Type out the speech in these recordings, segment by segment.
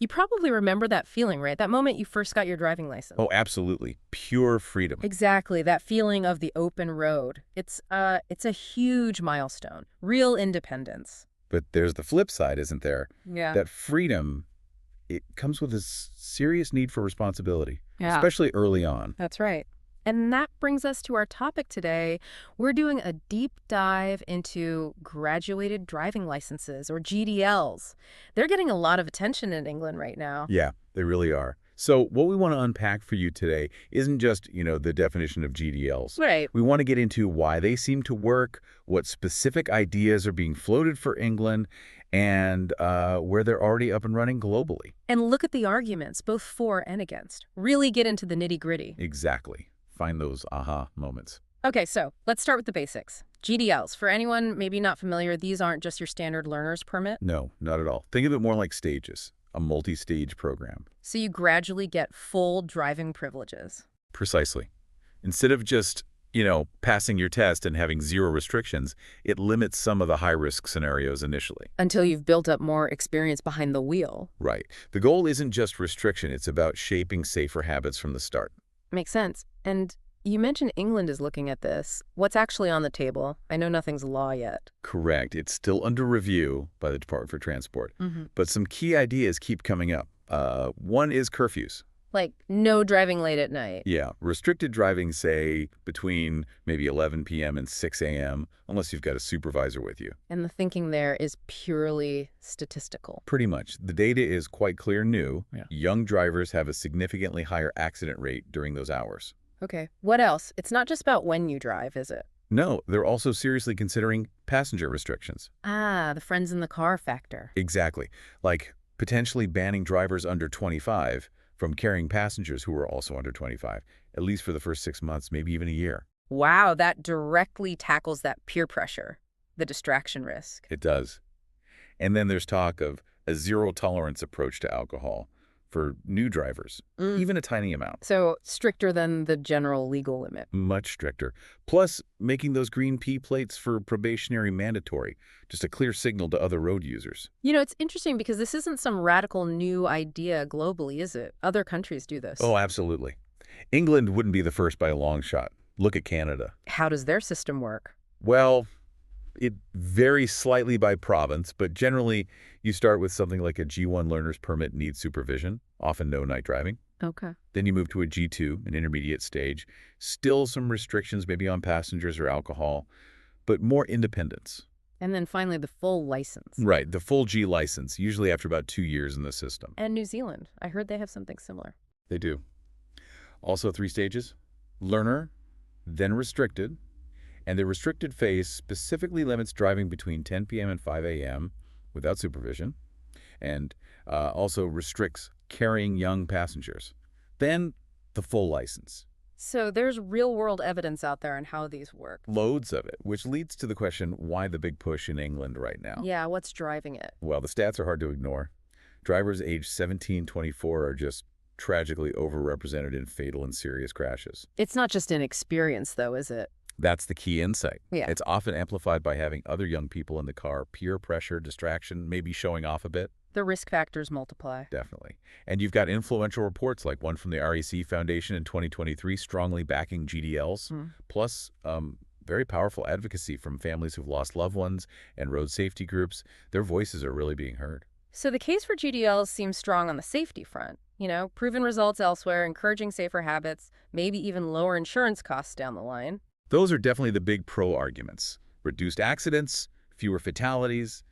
You probably remember that feeling, right? That moment you first got your driving license. Oh, absolutely. Pure freedom. Exactly, that feeling of the open road. It's a huge milestone. Real independence. But there's the flip side, isn't there? Yeah. That freedom, it comes with a serious need for responsibility, Yeah. especially early on. That's right. And that brings us to our topic today. We're doing a deep dive into graduated driving licenses, or GDLs. They're getting a lot of attention in England right now. Yeah, they really are. So what we want to unpack for you today isn't just, the definition of GDLs. Right. We want to get into why they seem to work, what specific ideas are being floated for England, and where they're already up and running globally. And look at the arguments, both for and against. Really get into the nitty-gritty. Exactly. Find those aha moments. Okay, so let's start with the basics. GDLs. For anyone maybe not familiar, these aren't just your standard learner's permit. No, not at all. Think of it more like stages, a multi-stage program. So you gradually get full driving privileges. Precisely. Instead of just, passing your test and having zero restrictions, it limits some of the high-risk scenarios initially. Until you've built up more experience behind the wheel. Right. The goal isn't just restriction, it's about shaping safer habits from the start. Makes sense. And you mentioned England is looking at this. What's actually on the table? I know nothing's law yet. Correct. It's still under review by the Department for Transport. But some key ideas keep coming up. One is curfews. Like no driving late at night. Yeah, restricted driving, say, between maybe 11 p.m. and 6 a.m., unless you've got a supervisor with you. And the thinking there is purely statistical. Pretty much. The data is quite clear new. Yeah. Young drivers have a significantly higher accident rate during those hours. Okay. What else? It's not just about when you drive, is it? No, they're also seriously considering passenger restrictions. Ah, the friends in the car factor. Exactly. Like potentially banning drivers under 25 from carrying passengers who are also under 25, at least for the first 6 months, maybe even a year. Wow, that directly tackles that peer pressure, the distraction risk. It does. And then there's talk of a zero-tolerance approach to alcohol for new drivers, even a tiny amount. So stricter than the general legal limit. Much stricter. Plus, making those green P plates for probationary mandatory, just a clear signal to other road users. You know, it's interesting because this isn't some radical new idea globally, is it? Other countries do this. Oh, absolutely. England wouldn't be the first by a long shot. Look at Canada. How does their system work? Well, it varies slightly by province, but generally you start with something like a G1 learner's permit needs supervision, often no night driving. Okay. Then you move to a G2, an intermediate stage. Still some restrictions maybe on passengers or alcohol, but more independence. And then finally the full license. Right, the full G license, usually after about 2 years in the system. And New Zealand. I heard they have something similar. They do. Also 3 stages: learner, then restricted. And the restricted phase specifically limits driving between 10 p.m. and 5 a.m. without supervision, and also restricts carrying young passengers. Then the full license. So there's real-world evidence out there on how these work. Loads of it, which leads to the question, why the big push in England right now? Yeah, what's driving it? Well, the stats are hard to ignore. Drivers aged 17-24 are just tragically overrepresented in fatal and serious crashes. It's not just inexperience, though, is it? That's the key insight. Yeah. It's often amplified by having other young people in the car, peer pressure, distraction, maybe showing off a bit. The risk factors multiply. Definitely. And you've got influential reports like one from the REC Foundation in 2023 strongly backing GDLs, plus very powerful advocacy from families who've lost loved ones and road safety groups. Their voices are really being heard. So the case for GDLs seems strong on the safety front. You know, proven results elsewhere, encouraging safer habits, maybe even lower insurance costs down the line. Those are definitely the big pro arguments. Reduced accidents, fewer fatalities.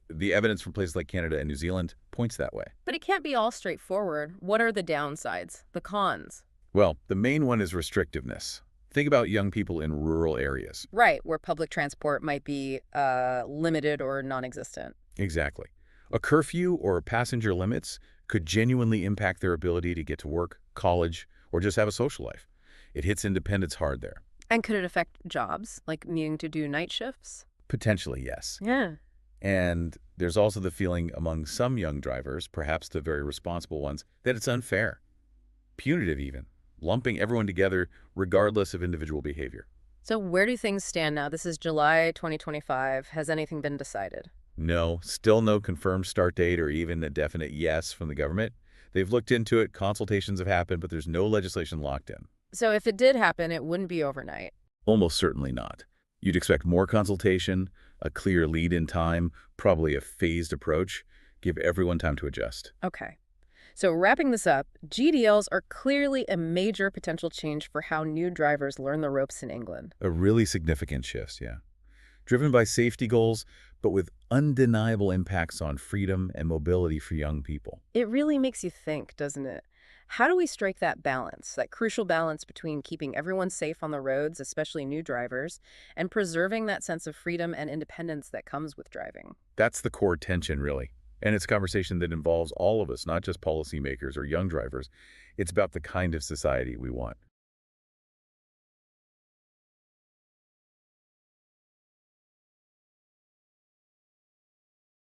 The evidence from places like Canada and New Zealand points that way. But it can't be all straightforward. What are the downsides, the cons? Well, the main one is restrictiveness. Think about young people in rural areas. Right, where public transport might be limited or non-existent. Exactly. A curfew or passenger limits could genuinely impact their ability to get to work, college, or just have a social life. It hits independence hard there. And could it affect jobs, like needing to do night shifts? Potentially, yes. Yeah. And there's also the feeling among some young drivers, perhaps the very responsible ones, that it's unfair. Punitive even. Lumping everyone together regardless of individual behavior. So where do things stand now? This is July 2025. Has anything been decided? No, still no confirmed start date or even a definite yes from the government. They've looked into it, consultations have happened, but there's no legislation locked in. So if it did happen, it wouldn't be overnight. Almost certainly not. You'd expect more consultation, a clear lead-in time, probably a phased approach, give everyone time to adjust. Okay. So wrapping this up, GDLs are clearly a major potential change for how new drivers learn the ropes in England. A really significant shift, yeah. Driven by safety goals, but with undeniable impacts on freedom and mobility for young people. It really makes you think, doesn't it? How do we strike that balance, that crucial balance between keeping everyone safe on the roads, especially new drivers, and preserving that sense of freedom and independence that comes with driving? That's the core tension, really. And it's a conversation that involves all of us, not just policymakers or young drivers. It's about the kind of society we want.